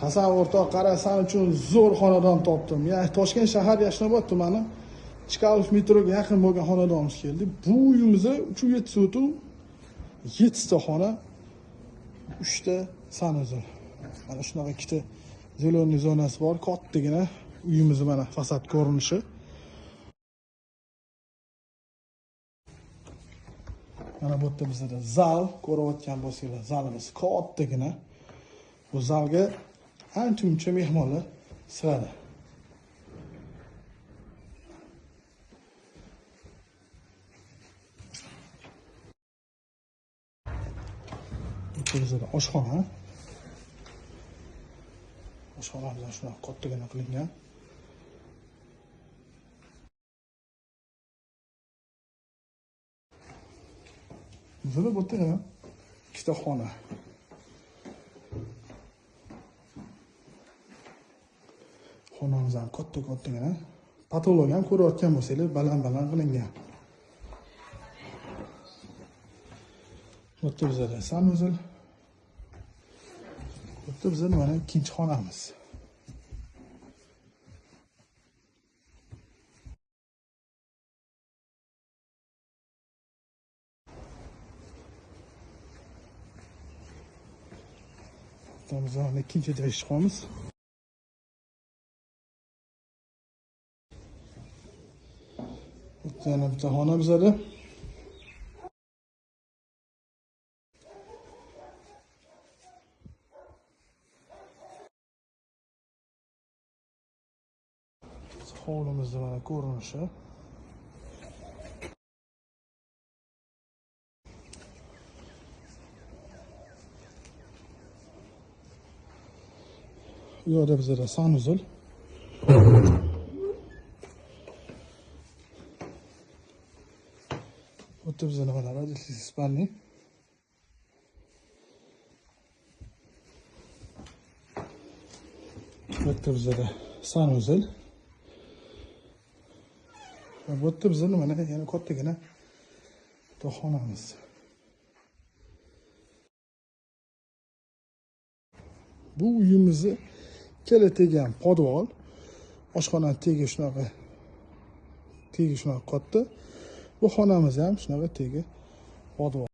Hasan o'rtoq, qara, san uchun zo'r xonadon topdim. Ya'ni Toshkent shahar Yashnobod tumani Chkalov metroga yaqin bo'lgan xonadonimiz keldi. Bu uyimizda 3-7 sotuv, 7 ta xona, 3 ta sanuzul. Mana shunaqa ikkita zeleniy zonasi bor, kattagina uyimizni mana fasad ko'rinishi. Mana bu yerda bizda zal ko'rayotgan bo'lsanglar, zalimiz kattagina. Bu zalga ancha-muncha mehmonlar sig'adi. Bizda oshxona. Oshxonamiz shunaqa kattagina qilingan. Bizda bu yerda ikkita xona. Xonamiz ham katta-kattagina. Patolog ham ko'rayotgan bo'lsanglar, baland-baland qilingan. Bu yerda bizda sanuzul. Bu yerda bizda mana ikkinchi xonamiz. Biz mana ikkinchi eshik chiqamiz. Yana bitta xona bizada. Hovlimizda mana ko'rinishi. Bu yerda bizda sanuzul. Bu yerda bizda mana radiotsiz spalni. Bu yerda bizda sanuzul. Bu yerda bizda mana yana kattagina xonamiz. Bu uyimizni kela tegan podvol, oshxonani tegi shunaqa katta. Bu xonamiz ham shunaqa tegi podvol.